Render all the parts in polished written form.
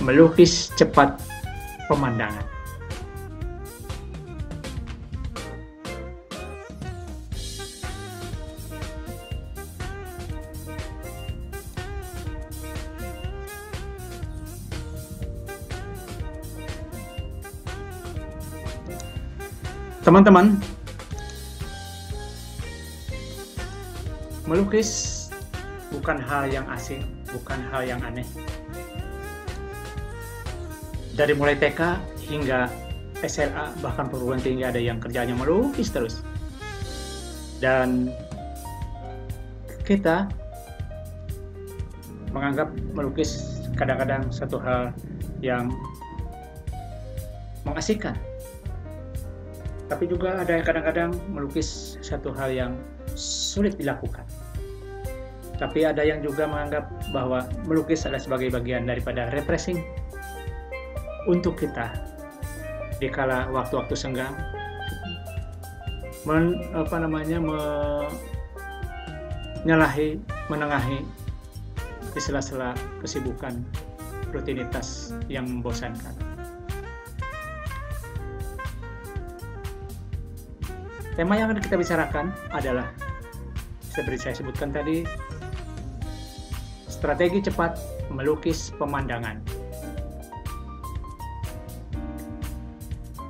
melukis cepat pemandangan. Teman-teman, melukis bukan hal yang asing, bukan hal yang aneh. Dari mulai TK hingga SLA, bahkan perguruan tinggi, ada yang kerjanya melukis terus. Dan kita menganggap melukis kadang-kadang satu hal yang mengasihkan. Tapi juga ada yang kadang-kadang melukis satu hal yang sulit dilakukan. Tapi ada yang juga menganggap bahwa melukis adalah sebagai bagian daripada refreshing untuk kita di kala waktu-waktu senggang, menengahi di sela-sela kesibukan rutinitas yang membosankan. Tema yang akan kita bicarakan adalah, seperti saya sebutkan tadi, strategi cepat melukis pemandangan.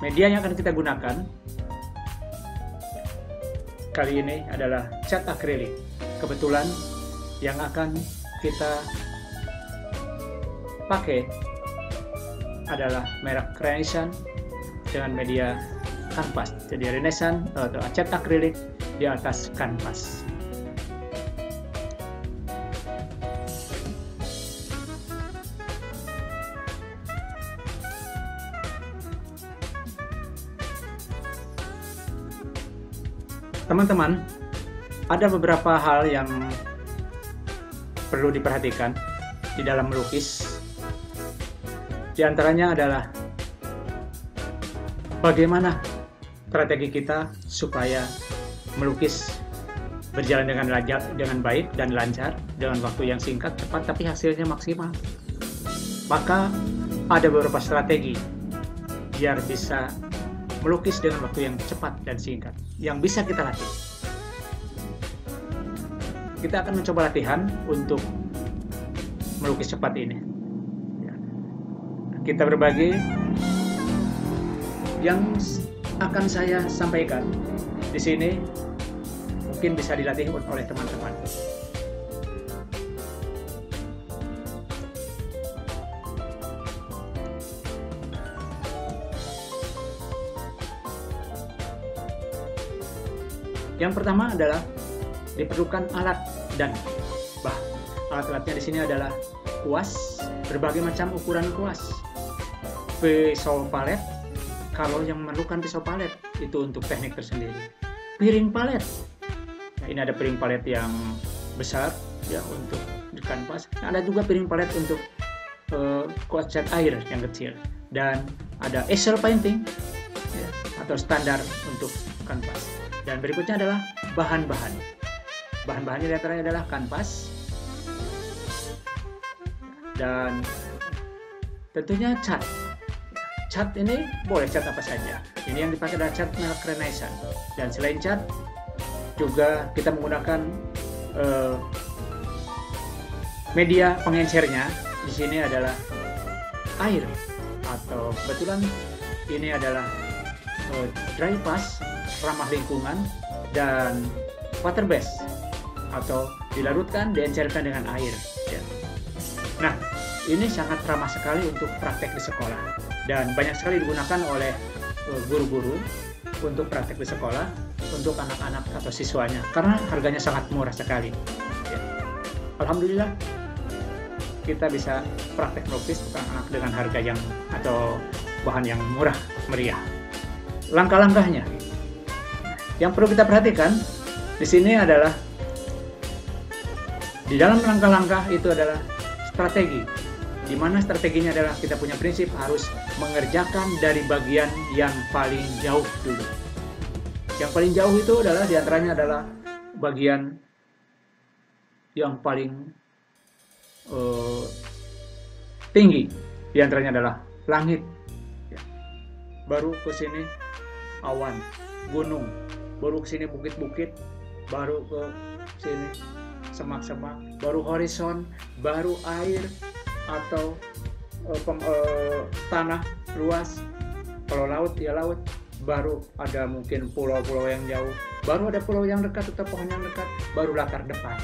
Media yang akan kita gunakan kali ini adalah cat akrilik. Kebetulan yang akan kita pakai adalah merek Renaissance dengan media kanvas. Jadi Renaissance atau cat akrilik di atas kanvas. Teman-teman, ada beberapa hal yang perlu diperhatikan di dalam melukis. Di antaranya adalah bagaimana strategi kita supaya melukis berjalan dengan baik dan lancar, dengan waktu yang singkat, cepat, tapi hasilnya maksimal. Maka ada beberapa strategi biar bisa melukis dengan waktu yang cepat dan singkat, yang bisa kita latih. Kita akan mencoba latihan untuk melukis cepat ini. Kita berbagi yang akan saya sampaikan di sini mungkin bisa dilatih oleh teman-teman. Yang pertama adalah diperlukan alat dan bahan. Alat-alatnya di sini adalah kuas, berbagai macam ukuran kuas, pisau palet. Kalau yang memerlukan pisau palet itu untuk teknik tersendiri. Piring palet. Nah, ini ada piring palet yang besar ya untuk di kanvas. Nah, ada juga piring palet untuk kuas cat air yang kecil. Dan ada easel painting ya, atau standar untuk kanvas. Dan berikutnya adalah bahan-bahan. Bahan-bahannya diantaranya adalah kanvas dan tentunya cat. Cat ini boleh cat apa saja. Ini yang dipakai adalah cat merek Renaissance. Dan selain cat, juga kita menggunakan media pengencernya. Di sini adalah air, atau kebetulan ini adalah dry pass, ramah lingkungan, dan water base, atau dilarutkan, diencerkan dengan air. Ya. Nah, ini sangat ramah sekali untuk praktek di sekolah. Dan banyak sekali digunakan oleh guru-guru untuk praktek di sekolah untuk anak-anak atau siswanya karena harganya sangat murah sekali. Ya. Alhamdulillah kita bisa praktek melukis untuk anak dengan harga yang atau bahan yang murah meriah. Langkah-langkahnya yang perlu kita perhatikan di sini adalah di dalam langkah-langkah itu adalah strategi. Di mana strateginya adalah kita punya prinsip harus mengerjakan dari bagian yang paling jauh dulu. Yang paling jauh itu adalah diantaranya adalah bagian yang paling tinggi Di antaranya adalah langit, ya. Baru ke sini awan, gunung, baru ke sini bukit-bukit, baru ke sini semak-semak, baru horizon, baru air atau tanah luas. Kalau laut ya laut, baru ada mungkin pulau-pulau yang jauh, baru ada pulau yang dekat atau pohon yang dekat, baru latar depan,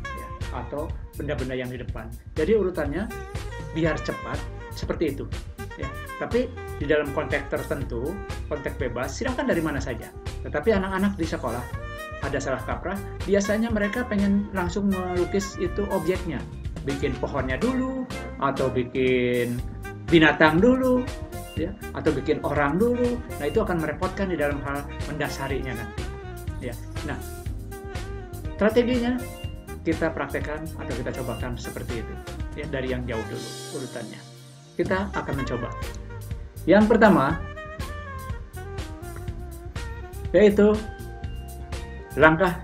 ya, atau benda-benda yang di depan. Jadi urutannya biar cepat seperti itu, ya. Tapi di dalam konteks tertentu, konteks bebas, silahkan dari mana saja. Tetapi anak-anak di sekolah ada salah kaprah, biasanya mereka pengen langsung melukis itu objeknya, bikin pohonnya dulu, atau bikin binatang dulu, ya, atau bikin orang dulu. Nah, itu akan merepotkan di dalam hal mendasarinya nanti, ya. Nah, strateginya kita praktekkan atau kita cobakan seperti itu, ya, dari yang jauh dulu urutannya. Kita akan mencoba. Yang pertama yaitu langkah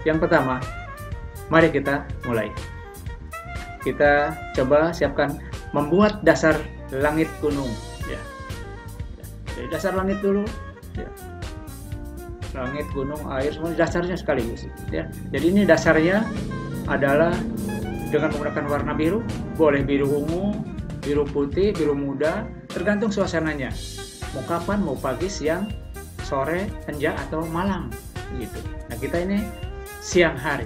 yang pertama, mari kita mulai. Kita coba siapkan membuat dasar langit gunung, ya. Jadi dasar langit dulu, ya. Langit, gunung, air, semua dasarnya sekaligus, ya. Jadi ini dasarnya adalah dengan menggunakan warna biru, boleh biru ungu, biru putih, biru muda, tergantung suasananya. Mau kapan, mau pagi, siang, sore, senja, atau malam, gitu. Nah, kita ini siang hari,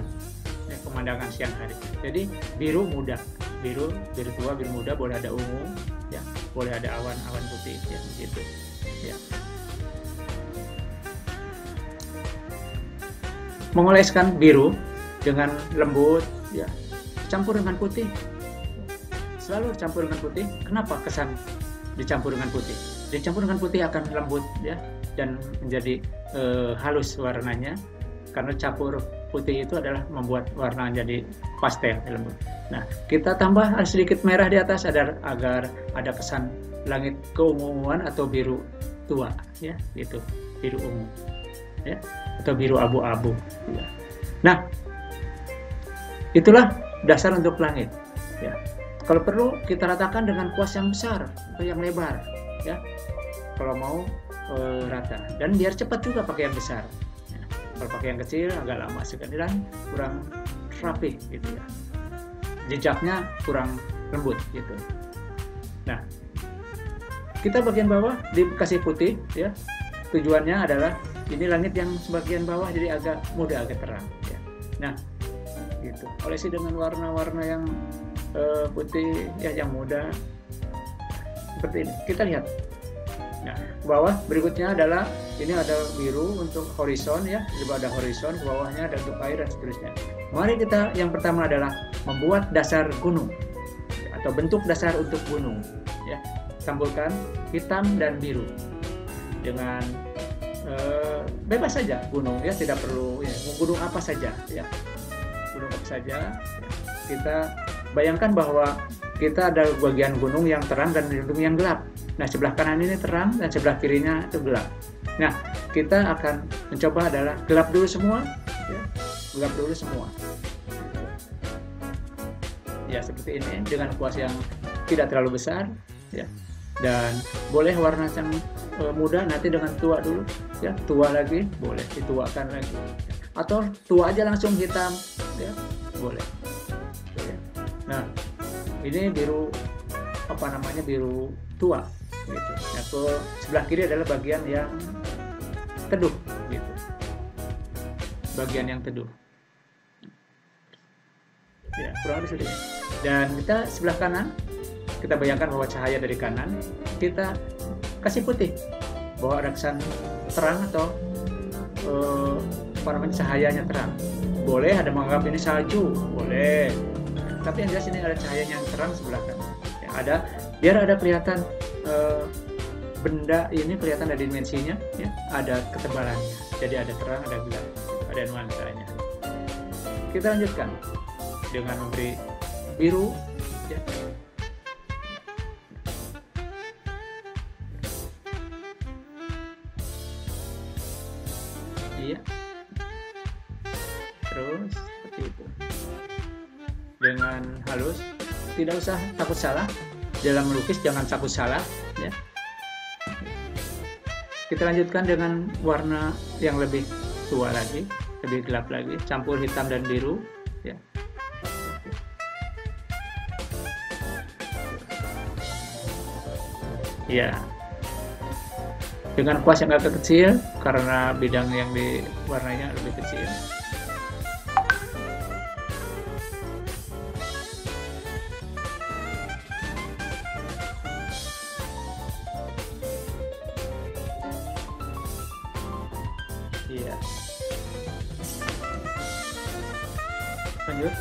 ya, pemandangan siang hari. Jadi biru muda, biru tua, biru muda, boleh ada ungu, ya, boleh ada awan-awan putih, ya, gitu, ya. Mengoleskan biru dengan lembut, ya, campur dengan putih. Selalu campur dengan putih. Kenapa kesan dicampur dengan putih? Dicampur dengan putih akan lembut, ya, dan menjadi halus warnanya, karena campur putih itu adalah membuat warna jadi pastel, lembut. Nah, kita tambah sedikit merah di atas agar ada kesan langit keunguan atau biru tua, ya, gitu, biru ungu, ya, atau biru abu-abu, ya. Nah, itulah dasar untuk langit, ya. Kalau perlu kita ratakan dengan kuas yang besar atau yang lebar, ya, kalau mau rata, dan biar cepat juga pakai yang besar, ya. Kalau pakai yang kecil agak lama sekali dan kurang rapi, gitu, ya, jejaknya kurang lembut, gitu. Nah, kita bagian bawah dikasih putih, ya. Tujuannya adalah ini langit yang sebagian bawah jadi agak muda, agak terang, ya. Nah, gitu, olesi dengan warna-warna yang putih, ya, yang muda seperti ini. Kita lihat. Nah, bawah berikutnya adalah ini ada biru untuk horizon, ya, di bawah ada horizon, di bawahnya ada untuk air dan seterusnya. Mari kita yang pertama adalah membuat dasar gunung, ya, atau bentuk dasar untuk gunung, ya. Campurkan hitam dan biru dengan bebas saja gunung, ya, tidak perlu, ya, gunung apa saja, ya, gunung apa saja. Kita bayangkan bahwa kita ada bagian gunung yang terang dan gunung yang gelap. Nah, sebelah kanan ini terang dan sebelah kirinya itu gelap. Nah, kita akan mencoba adalah gelap dulu semua, ya, gelap dulu semua, ya, seperti ini dengan kuas yang tidak terlalu besar, ya, dan boleh warna yang muda nanti dengan tua dulu, ya, tua lagi boleh dituakan lagi, atau tua aja langsung hitam, ya, boleh. Nah, ini biru apa namanya, biru tua, gitu. Nah, ke sebelah kiri adalah bagian yang teduh, gitu, bagian yang teduh, ya, kurang lebih sedikit. Dan kita sebelah kanan, kita bayangkan bahwa cahaya dari kanan kita kasih putih, bahwa ada kesan terang atau apa namanya, cahayanya terang. Boleh ada menganggap ini salju, boleh. Tapi yang jelas ini ada cahayanya yang terang sebelah kanan, ya, ada, biar ada kelihatan benda ini kelihatan ada dimensinya, ya, ada ketebalannya, jadi ada terang, ada gelap, ada nuansanya. Kita lanjutkan dengan memberi biru, ya. Iya, terus seperti itu dengan halus, tidak usah takut salah, dalam melukis jangan takut salah ya. Kita lanjutkan dengan warna yang lebih tua lagi, lebih gelap lagi, campur hitam dan biru ya. Ya, dengan kuas yang agak kecil karena bidang yang diwarnanya lebih kecil. Iya. Lanjut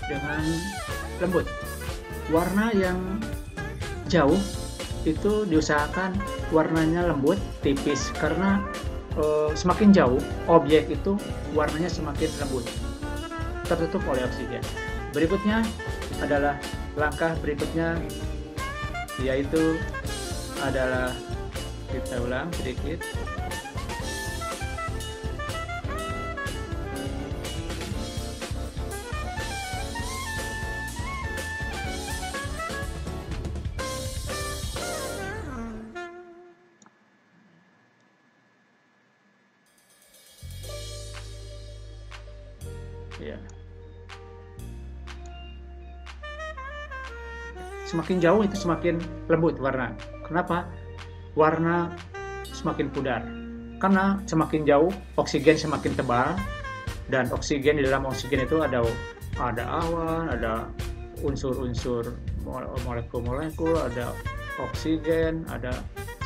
dengan lembut. Warna yang jauh itu diusahakan warnanya lembut, tipis, karena semakin jauh objek itu warnanya semakin lembut, tertutup oleh oksigen. Berikutnya adalah langkah berikutnya, yaitu adalah kita ulang sedikit. Ya. Semakin jauh itu semakin lembut warna. Kenapa? Warna semakin pudar. Karena semakin jauh oksigen semakin tebal, dan oksigen, di dalam oksigen itu ada awan, ada unsur-unsur molekul-molekul, ada oksigen, ada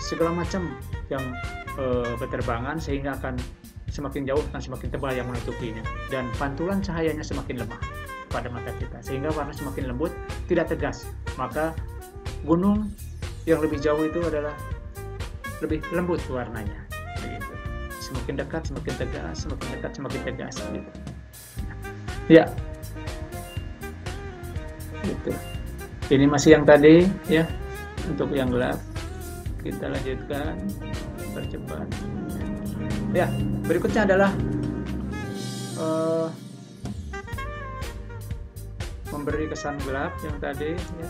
segala macam yang berterbangan, sehingga akan semakin jauh akan semakin tebal yang menutupinya, dan pantulan cahayanya semakin lemah pada mata kita, sehingga warna semakin lembut, tidak tegas. Maka gunung yang lebih jauh itu adalah lebih lembut warnanya, gitu. Semakin dekat semakin tegas, semakin dekat semakin tegas, gitu. Ya, gitu. Ini masih yang tadi ya. Untuk yang gelap kita lanjutkan, percepat. Ya, berikutnya adalah memberi kesan gelap yang tadi ya.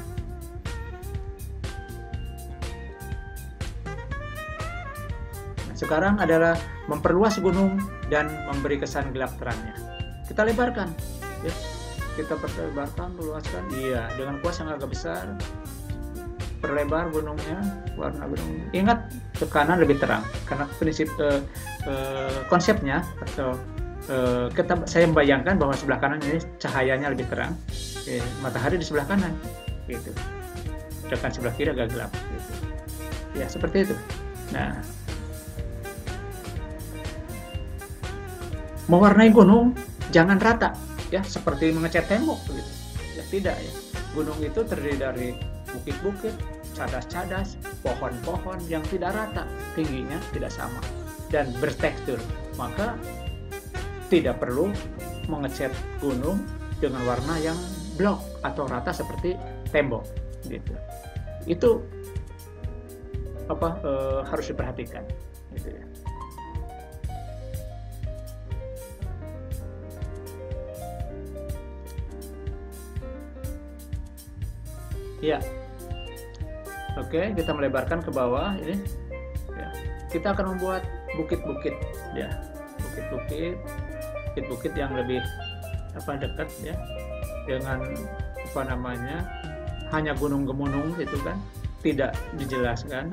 Nah, sekarang adalah memperluas gunung dan memberi kesan gelap terangnya. Kita lebarkan ya. Kita perlebarkan, luaskan. Iya, dengan kuas yang agak besar. Perlebar gunungnya, warna gunungnya. Ingat, ke kanan lebih terang, karena prinsip konsepnya atau saya membayangkan bahwa sebelah kanan ini cahayanya lebih terang, matahari di sebelah kanan, gitu. Sedangkan sebelah kiri agak gelap, gitu. Ya seperti itu. Nah, mewarnai gunung jangan rata, ya seperti mengecat tembok, gitu. Ya tidak ya. Gunung itu terdiri dari bukit-bukit, cadas-cadas, pohon-pohon yang tidak rata, tingginya tidak sama dan bertekstur. Maka tidak perlu mengecat gunung dengan warna yang blok atau rata seperti tembok, gitu. Itu harus diperhatikan, gitu ya. Ya, oke, kita melebarkan ke bawah ini. Ya, kita akan membuat bukit-bukit, ya, bukit-bukit yang lebih dekat, ya, dengan hanya gunung-gemunung itu kan, tidak dijelaskan,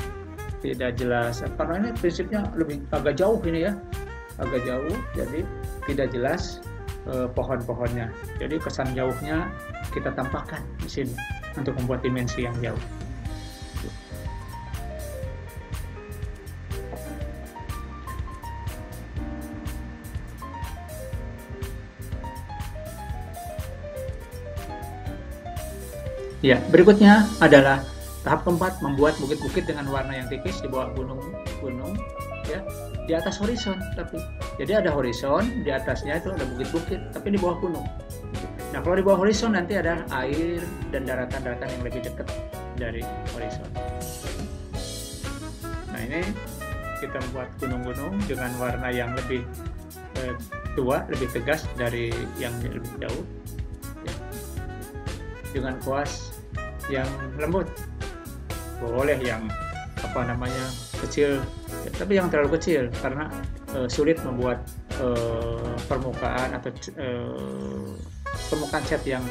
tidak jelas. Karena ini prinsipnya lebih agak jauh ini ya, agak jauh, jadi tidak jelas pohon-pohonnya. Jadi kesan jauhnya kita tampakkan di sini untuk membuat dimensi yang jauh. Ya, berikutnya adalah tahap keempat, membuat bukit-bukit dengan warna yang tipis di bawah gunung, ya, di atas horizon. Tapi jadi ada horizon, di atasnya itu ada bukit-bukit, tapi di bawah gunung. Nah, kalau di bawah horizon nanti ada air dan daratan-daratan yang lebih dekat dari horizon. Nah, ini kita membuat gunung-gunung dengan warna yang lebih tua, lebih tegas dari yang lebih jauh. Ya. Dengan kuas yang lembut, boleh yang apa namanya kecil, tapi yang terlalu kecil karena sulit membuat permukaan atau permukaan cat yang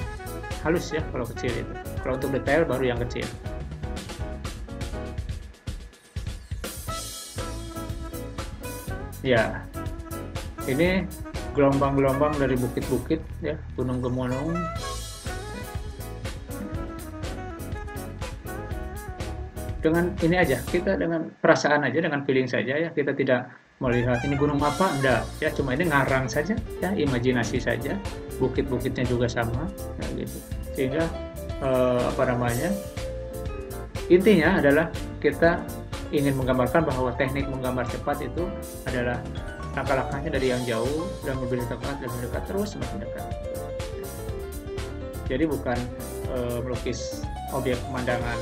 halus ya kalau kecil itu. Kalau untuk detail baru yang kecil. Ya, ini gelombang-gelombang dari bukit-bukit ya, gunung-gunung. Dengan ini aja, kita dengan perasaan aja, dengan feeling saja ya, kita tidak melihat ini gunung apa, enggak ya, cuma ini ngarang saja ya, imajinasi saja, bukit-bukitnya juga sama ya, gitu. Sehingga apa namanya, intinya adalah kita ingin menggambarkan bahwa teknik menggambar cepat itu adalah langkah-langkahnya dari yang jauh dan lebih dekat terus semakin dekat. Jadi bukan melukis objek pemandangan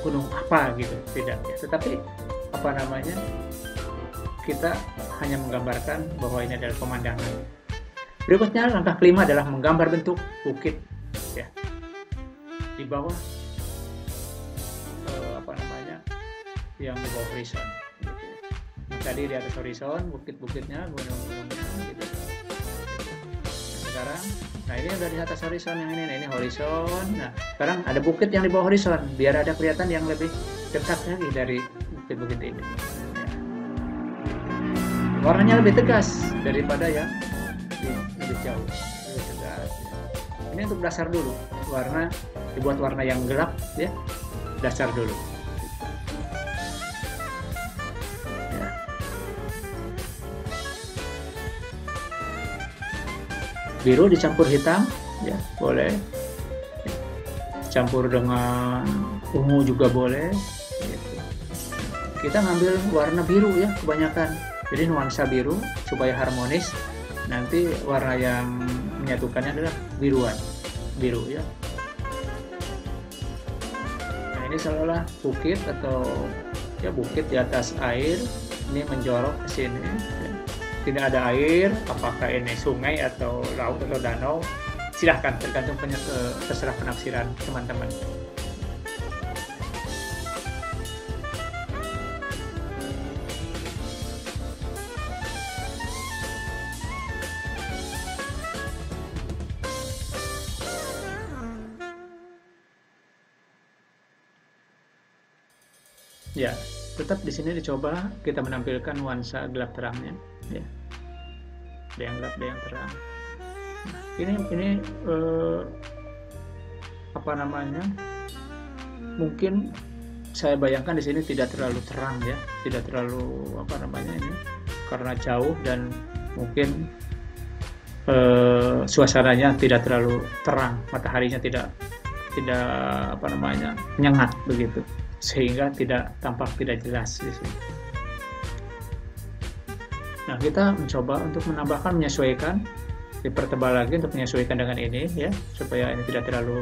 gunung apa gitu, tidak ya. Tetapi apa namanya, kita hanya menggambarkan bahwa ini adalah pemandangan. Berikutnya langkah kelima adalah menggambar bentuk bukit ya di bawah apa namanya, yang di bawah horizon gitu ya. Nah, tadi di atas horizon bukit-bukitnya, gunung-gunungnya gitu. Nah, sekarang nah ini udah di atas horizon yang ini, nah ini horizon. Nah sekarang ada bukit yang di bawah horizon biar ada kelihatan yang lebih dekat lagi dari bukit-bukit ini. Warnanya lebih tegas daripada yang lebih jauh, lebih tegas. Ini untuk dasar dulu, warna dibuat warna yang gelap ya, dasar dulu. Ya. Biru dicampur hitam, ya boleh. Campur dengan ungu juga boleh. Gitu. Kita ngambil warna biru ya kebanyakan. Jadi nuansa biru supaya harmonis. Nanti warna yang menyatukannya adalah biru ya. Nah ini seolah bukit atau ya bukit di atas air, ini menjorok ke sini. Ya. Tidak ada air, apakah ini sungai atau laut atau danau? Silahkan, tergantung terserah penafsiran teman-teman. Ya, tetap di sini dicoba kita menampilkan nuansa gelap terangnya. Ya, ada yang gelap, ada yang terang. Nah, ini apa namanya? Mungkin saya bayangkan di sini tidak terlalu terang ya, tidak terlalu apa namanya ini, karena jauh dan mungkin suasananya tidak terlalu terang, mataharinya tidak apa namanya menyengat begitu, sehingga tampak tidak jelas di sini. Nah kita mencoba untuk menambahkan, menyesuaikan, dipertebal lagi untuk menyesuaikan dengan ini ya, supaya ini tidak terlalu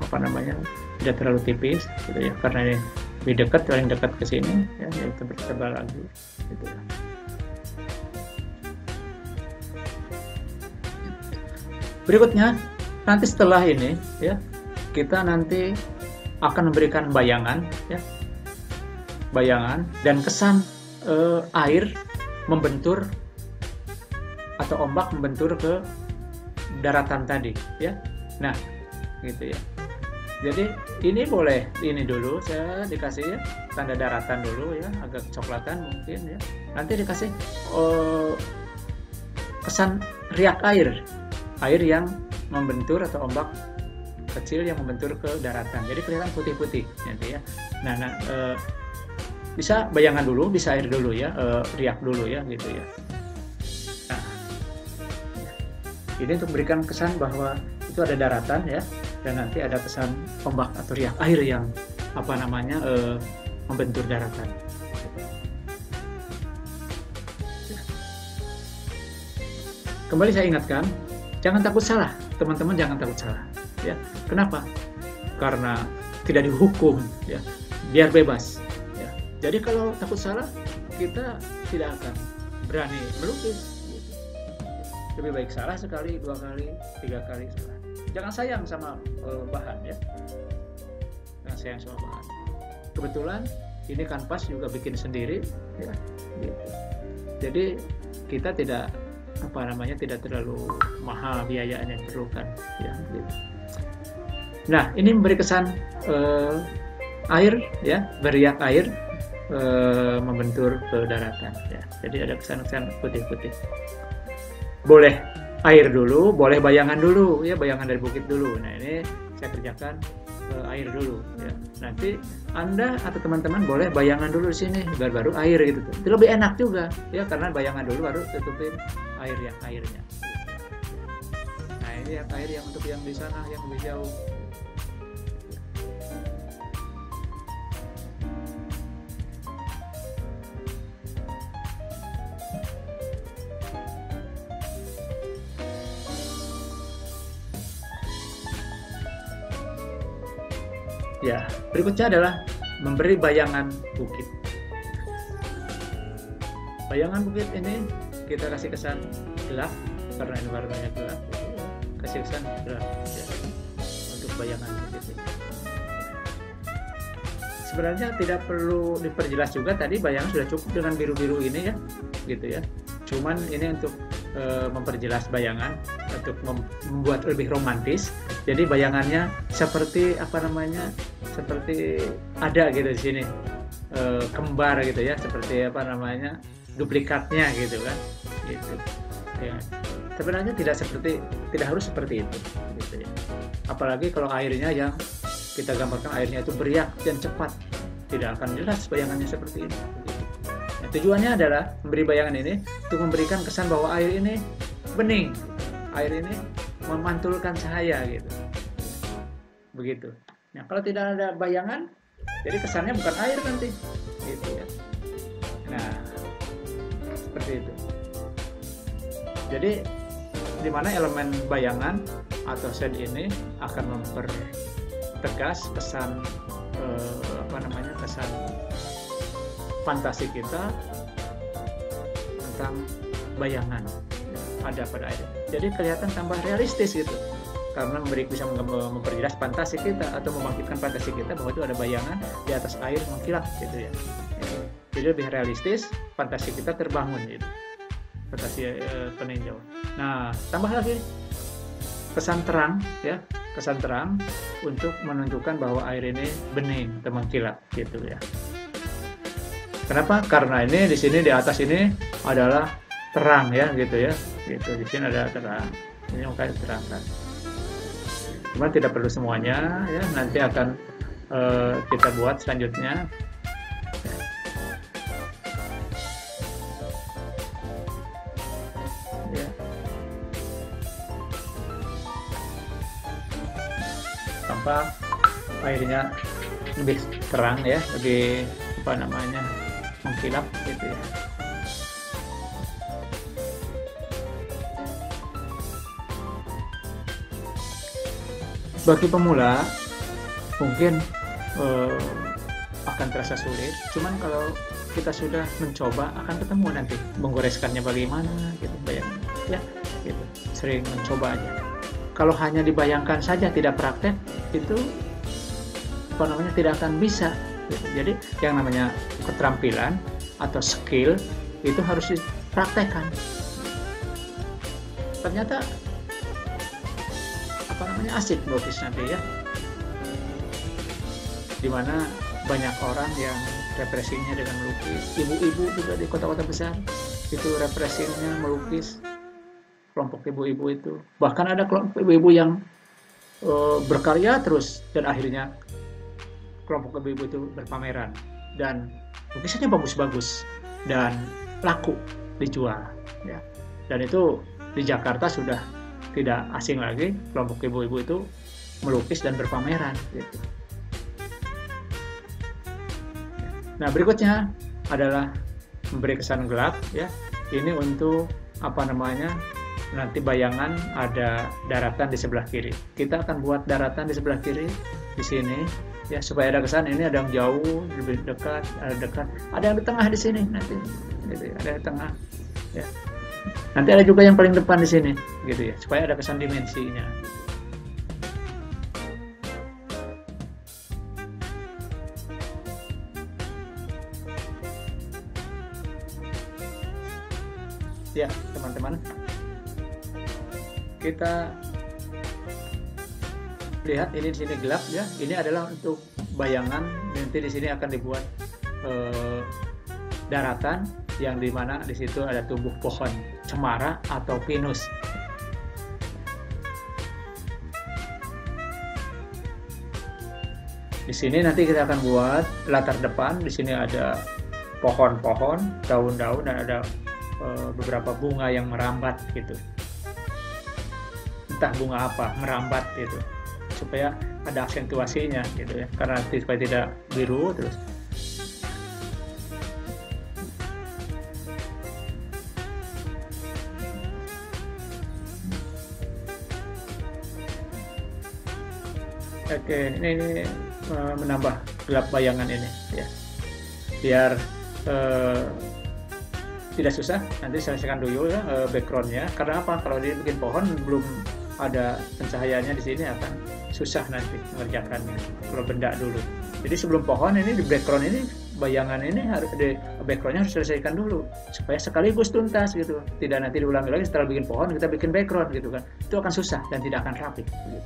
apa namanya, tidak terlalu tipis gitu ya, karena ini lebih dekat, paling dekat ke sini ya, kita pertebal lagi gitu ya. Berikutnya nanti setelah ini ya, kita nanti akan memberikan bayangan ya, bayangan dan kesan air membentur atau ombak membentur ke daratan tadi ya. Nah gitu ya, jadi ini boleh ini dulu saya dikasih ya, tanda daratan dulu ya, agak coklatan mungkin ya, nanti dikasih kesan riak air yang membentur atau ombak kecil yang membentur ke daratan, jadi kelihatan putih-putih nanti ya. Nah, bisa bayangan dulu, bisa air dulu ya, riak dulu ya gitu ya. Nah, ini untuk memberikan kesan bahwa itu ada daratan ya, dan nanti ada kesan ombak atau riak air yang apa namanya membentur daratan. Kembali saya ingatkan, jangan takut salah, teman-teman, jangan takut salah. Ya, kenapa? Karena tidak dihukum, ya, biar bebas. Ya. Jadi kalau takut salah, kita tidak akan berani melukis. Gitu. Lebih baik salah sekali, 2 kali, 3 kali salah. Jangan sayang sama bahan, ya. saya yang suka banget. Kebetulan ini kanvas juga bikin sendiri ya gitu. Jadi kita tidak tidak terlalu mahal biaya yang diperlukan ya gitu. Nah, ini memberi kesan air ya, beriak air membentur ke daratan ya. Jadi ada kesan-kesan putih-putih. Boleh air dulu, boleh bayangan dulu ya, bayangan dari bukit dulu. Nah, ini saya kerjakan air dulu ya. Nanti Anda atau teman-teman boleh bayangan dulu di sini baru air gitu. Itu lebih enak juga ya, karena bayangan dulu baru tutupin airnya. Nah, ini air yang untuk yang di sana yang lebih jauh. Ya, berikutnya adalah memberi bayangan bukit. Bayangan bukit ini kita kasih kesan gelap karena ini warnanya gelap. Kasih kesan gelap ya, untuk bayangan bukit ini. Sebenarnya tidak perlu diperjelas juga, tadi bayangan sudah cukup dengan biru-biru ini ya, gitu ya. Cuman ini untuk memperjelas bayangan, untuk membuat lebih romantis. Jadi bayangannya seperti seperti ada gitu di sini, kembar gitu ya, seperti duplikatnya gitu kan, gitu. Ya. Sebenarnya tidak harus seperti itu, gitu ya. Apalagi kalau airnya yang kita gambarkan airnya itu beriak dan cepat, tidak akan jelas bayangannya seperti ini. Nah, tujuannya adalah memberi bayangan ini untuk memberikan kesan bahwa air ini bening, air ini memantulkan cahaya gitu. Begitu. Nah, kalau tidak ada bayangan, jadi kesannya bukan air nanti, gitu ya. Nah, seperti itu. Jadi, di mana elemen bayangan atau shade ini akan mempertegas kesan kesan fantasi kita tentang bayangan ada pada air. Jadi kelihatan tambah realistis gitu. Karena bisa memperjelas fantasi kita atau membangkitkan fantasi kita bahwa itu ada bayangan di atas air mengkilap gitu ya. Jadi lebih realistis, fantasi kita terbangun gitu. Fantasi peninjau. Nah, tambah lagi kesan terang ya, kesan terang untuk menunjukkan bahwa air ini bening atau mengkilap gitu ya. Kenapa? Karena ini di sini di atas ini adalah terang ya gitu ya. Gitu di sini ada terang. Ini makanya terang kan. Cuma tidak perlu semuanya ya, nanti akan kita buat selanjutnya. Ya. Tampak airnya lebih terang ya, lebih mengkilap gitu ya. Bagi pemula mungkin akan terasa sulit, cuman kalau kita sudah mencoba akan ketemu nanti menggoreskannya bagaimana gitu, bayangkan ya gitu. Sering mencoba aja. Kalau hanya dibayangkan saja tidak praktek itu tidak akan bisa gitu. Jadi yang namanya keterampilan atau skill itu harus dipraktekkan. Ternyata asik melukis nanti ya, dimana banyak orang yang represinya dengan melukis. Ibu-ibu juga di kota-kota besar itu represinya melukis, kelompok ibu-ibu itu. Bahkan ada kelompok ibu-ibu yang berkarya terus dan akhirnya kelompok ibu-ibu itu berpameran dan lukisannya bagus-bagus dan laku dijual ya. Dan itu di Jakarta sudah tidak asing lagi, kelompok ibu-ibu itu melukis dan berpameran gitu. Nah, berikutnya adalah memberi kesan gelap ya. Ini untuk nanti bayangan ada daratan di sebelah kiri. Kita akan buat daratan di sebelah kiri di sini ya, supaya ada kesan ini ada yang jauh, lebih dekat, ada yang di tengah di sini nanti. Gitu, ada di tengah ya. Nanti ada juga yang paling depan di sini, gitu ya, supaya ada kesan dimensinya. Ya, teman-teman, kita lihat ini di sini gelap ya. Ini adalah untuk bayangan. Nanti di sini akan dibuat daratan yang dimana di situ ada tumbuh pohon cemara atau pinus. Di sini nanti kita akan buat latar depan. Di sini ada pohon-pohon, daun-daun, dan ada beberapa bunga yang merambat gitu. Entah bunga apa, merambat gitu. Supaya ada aksentuasinya gitu ya. Karena supaya tidak biru terus. Oke, ini menambah gelap bayangan ini ya. Biar tidak susah, nanti selesaikan dulu ya backgroundnya. Karena apa? Kalau dia bikin pohon belum ada pencahayaannya di sini akan susah nanti mengerjakannya. Kalau benda dulu. Jadi sebelum pohon ini di background ini bayangan ini harus di backgroundnya harus selesaikan dulu supaya sekaligus tuntas gitu. Tidak nanti diulangi lagi setelah bikin pohon kita bikin background gitu kan. Itu akan susah dan tidak akan rapi. Gitu.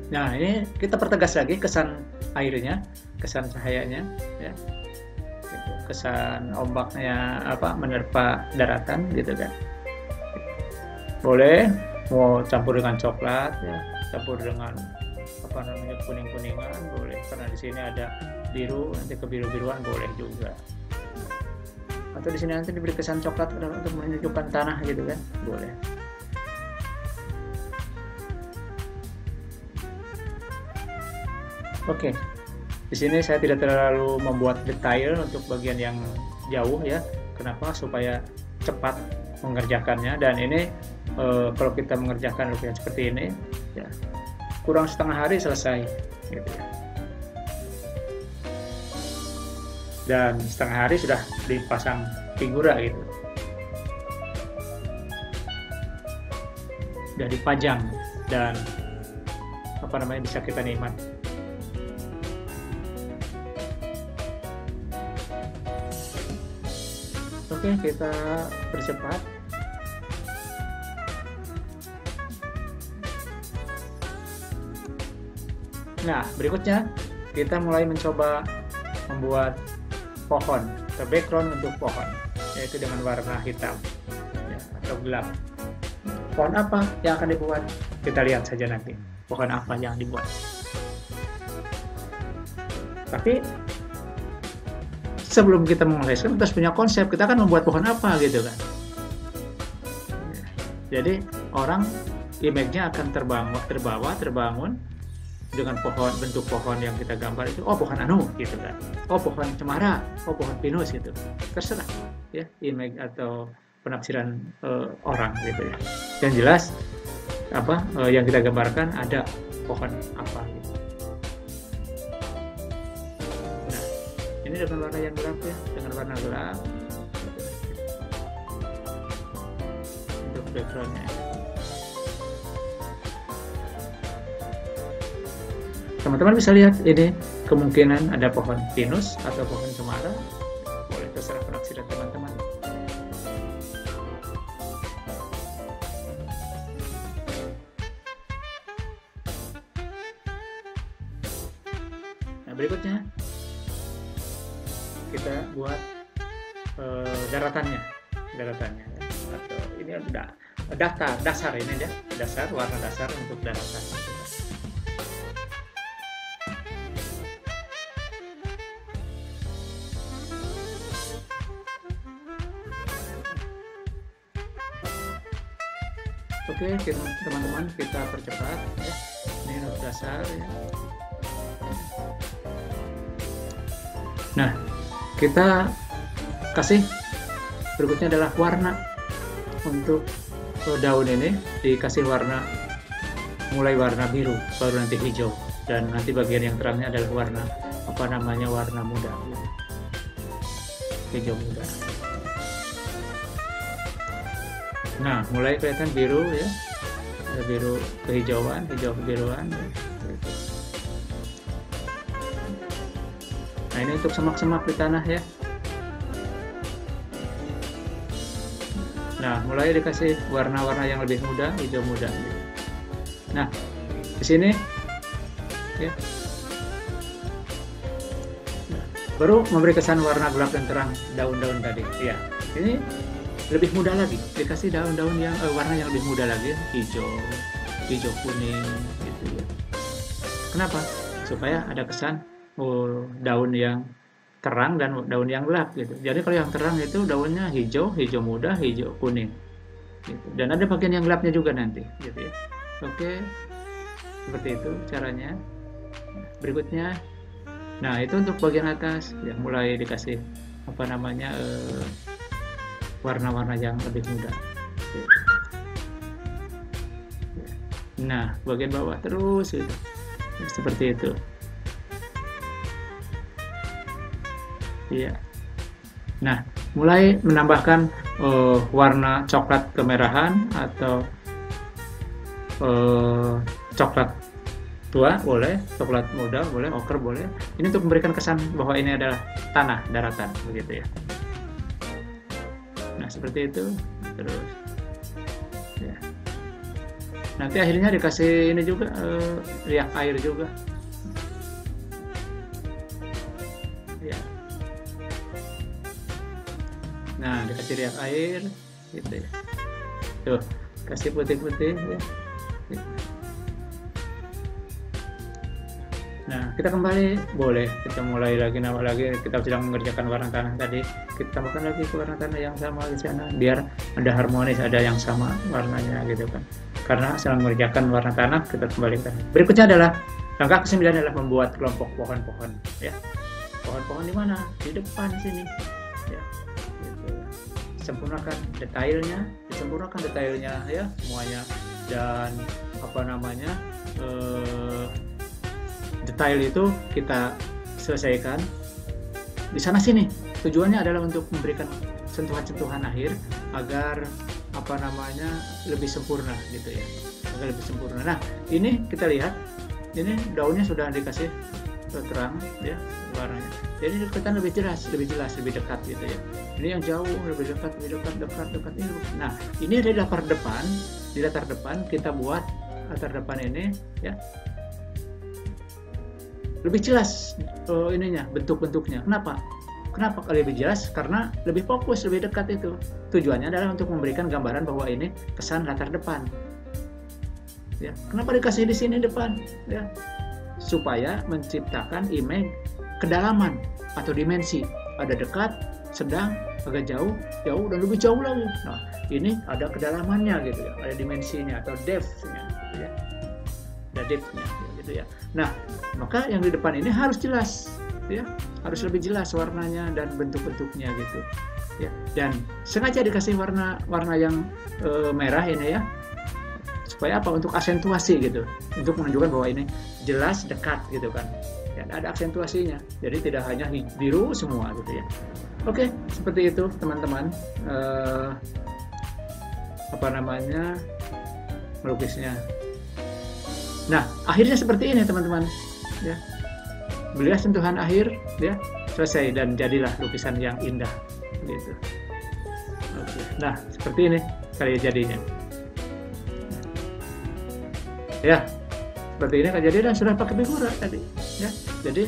Nah ini kita pertegas lagi kesan airnya, kesan cahayanya ya. Kesan ombaknya apa menerpa daratan gitu kan. Boleh mau campur dengan coklat ya, campur dengan apa namanya kuning-kuningan boleh, karena di sini ada biru, nanti kebiru-biruan boleh juga. Atau di sini nanti diberi kesan coklat untuk menunjukkan tanah gitu kan, boleh. Oke. Di sini saya tidak terlalu membuat detail untuk bagian yang jauh ya. Kenapa? Supaya cepat mengerjakannya. Dan ini kalau kita mengerjakan lukisan seperti ini, ya, kurang setengah hari selesai. Gitu ya. Dan setengah hari sudah dipasang figura gitu. Sudah dipajang dan apa namanya bisa kita nikmati. Oke, kita percepat. Nah, berikutnya kita mulai mencoba membuat pohon atau background untuk pohon, yaitu dengan warna hitam ya, atau gelap. Pohon apa yang akan dibuat? Kita lihat saja nanti pohon apa yang dibuat. Tapi sebelum kita mengolesin, kita harus punya konsep, kita akan membuat pohon apa gitu kan. Jadi orang image-nya akan terbangun dengan pohon, bentuk pohon yang kita gambar itu, oh pohon anu gitu kan, oh pohon cemara, oh pohon pinus gitu, terserah ya image atau penafsiran orang gitu ya. Yang jelas apa yang kita gambarkan ada pohon apa gitu. Ini dengan warna yang gelap ya, dengan warna gelap untuk backgroundnya. Teman-teman bisa lihat ini kemungkinan ada pohon pinus atau pohon cemara, boleh terserah penafsiran teman-teman. Nah berikutnya kita buat daratannya ya. Atau ini udah dasar ini ya, warna dasar untuk daratan. Oke teman-teman, kita percepat ya. Ini untuk dasar ya. Nah, kita kasih berikutnya adalah warna. Untuk daun ini dikasih warna, mulai warna biru, baru nanti hijau, dan nanti bagian yang terangnya adalah warna apa namanya, warna muda, hijau muda. Nah, mulai kelihatan biru ya, ada biru kehijauan, hijau kebiruan. Nah ini untuk semak-semak di tanah ya. Nah, mulai dikasih warna-warna yang lebih muda, hijau muda. Gitu. Nah, di sini ya, baru memberi kesan warna gelap dan terang daun-daun tadi. Ya, ini lebih muda lagi, dikasih daun-daun yang warna yang lebih muda lagi, hijau, hijau kuning, gitu ya. Kenapa? Supaya ada kesan daun yang terang dan daun yang gelap gitu. Jadi kalau yang terang itu daunnya hijau, hijau muda, hijau kuning. Gitu. Dan ada bagian yang gelapnya juga nanti, gitu ya. Oke, seperti itu caranya. Berikutnya, nah itu untuk bagian atas, ya mulai dikasih apa namanya warna-warna yang lebih muda. Nah, bagian bawah terus gitu. Seperti itu. Iya. Nah, mulai menambahkan warna coklat kemerahan atau coklat tua boleh, coklat muda boleh, oker boleh. Ini untuk memberikan kesan bahwa ini adalah tanah, daratan, begitu ya. Nah, seperti itu. Terus, ya. Nanti akhirnya dikasih ini juga riak air juga. Ya. Nah, dikasih riak air, gitu ya. Tuh, kasih putih-putih ya. Nah, kita kembali, boleh kita mulai lagi, nama lagi, kita sedang mengerjakan warna tanah tadi, kita tambahkan lagi ke warna tanah yang sama di sana, biar ada harmonis, ada yang sama warnanya gitu kan. Karena sedang mengerjakan warna tanah, kita kembalikan. Berikutnya adalah langkah ke-9 adalah membuat kelompok pohon-pohon ya. Pohon-pohon di mana? Di depan sini ya. Gitu. Sempurnakan detailnya, disempurnakan detailnya ya semuanya, dan apa namanya detail itu kita selesaikan di sana sini. Tujuannya adalah untuk memberikan sentuhan-sentuhan akhir agar apa namanya lebih sempurna gitu ya, agar lebih sempurna. Nah, ini kita lihat, ini daunnya sudah dikasih terang ya warnanya, jadi kelihatan lebih jelas, lebih dekat gitu ya. Ini yang jauh lebih dekat ini. Nah, ini di latar depan kita buat latar depan ini ya lebih jelas ininya, bentuk-bentuknya. Kenapa kalau lebih jelas? Karena lebih fokus, lebih dekat itu. Tujuannya adalah untuk memberikan gambaran bahwa ini kesan latar depan. Ya, kenapa dikasih di sini depan? Ya, supaya menciptakan image kedalaman atau dimensi. Ada dekat, sedang, agak jauh, dan lebih jauh lagi. Nah, ini ada kedalamannya gitu ya, ada dimensinya atau depth-nya gitu ya. Ada depth-nya gitu ya. Nah, maka yang di depan ini harus jelas ya, harus lebih jelas warnanya dan bentuk-bentuknya gitu ya. Dan sengaja dikasih warna yang merah ini ya, supaya apa? Untuk aksentuasi gitu, untuk menunjukkan bahwa ini jelas, dekat gitu kan ya, ada aksentuasinya, jadi tidak hanya biru semua gitu ya. Oke, seperti itu teman-teman apa namanya melukisnya. Nah, akhirnya seperti ini teman-teman ya, belilah sentuhan akhir ya, selesai dan jadilah lukisan yang indah gitu. Oke. Nah, seperti ini karya jadinya ya, seperti ini kan jadi, dan sudah pakai figura tadi ya. Jadi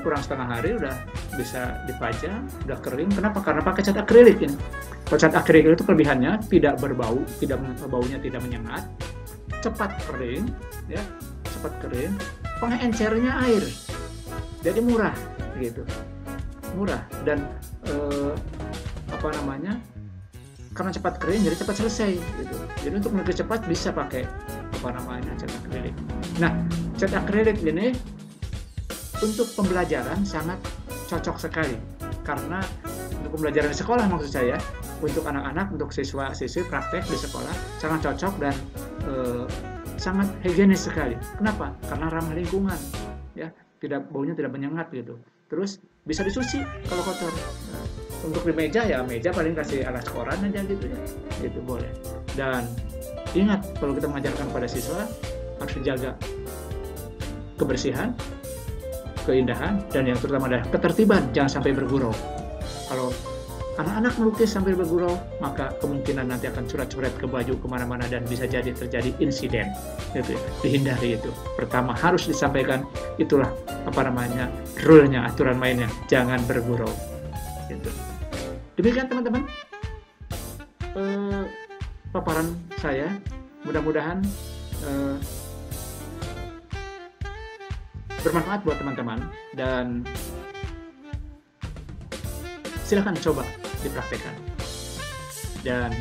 kurang setengah hari udah bisa dipajang, udah kering. Kenapa? Karena pakai cat akrilik ini. Kalau cat akrilik itu kelebihannya tidak berbau, baunya tidak menyengat, cepat kering ya, cepat kering, pengencernya air, jadi murah gitu, murah. Dan apa namanya, karena cepat kering jadi cepat selesai gitu. Jadi untuk melukis cepat bisa pakai apa namanya cat akrilik. Nah, cat akrilik ini untuk pembelajaran sangat cocok sekali, karena untuk pembelajaran di sekolah maksud saya, untuk anak-anak, untuk siswa-siswi praktek di sekolah sangat cocok dan sangat higienis sekali. Kenapa? Karena ramah lingkungan ya, baunya tidak menyengat gitu. Terus bisa disuci kalau kotor. Nah, untuk di meja ya, meja paling kasih alas koran aja gitu ya, gitu boleh. Dan ingat, kalau kita mengajarkan pada siswa harus dijaga kebersihan, keindahan, dan yang terutama adalah ketertiban, jangan sampai bergurau. Kalau anak-anak melukis sambil bergurau, maka kemungkinan nanti akan coret-coret ke baju kemana-mana dan bisa jadi terjadi insiden. Gitu. Dihindari itu. Pertama harus disampaikan, itulah rule-nya, aturan mainnya, jangan bergurau. Gitu. Demikian teman-teman paparan saya, mudah-mudahan bermanfaat buat teman-teman dan silahkan coba dipraktekkan. Dan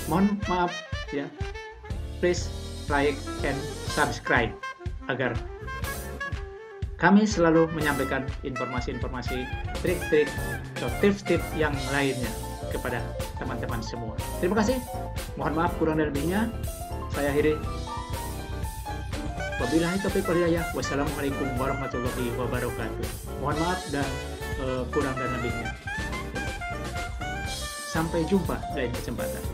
mohon maaf ya, please like and subscribe agar kami selalu menyampaikan informasi-informasi, trik-trik, atau tips-tips yang lainnya kepada teman-teman semua. Terima kasih. Mohon maaf kurang dan lebihnya. Saya akhiri. Wabillahi taufiq wal hidayah. Wassalamualaikum warahmatullahi wabarakatuh. Mohon maaf dan kurang dan lebihnya. Sampai jumpa lain kesempatan.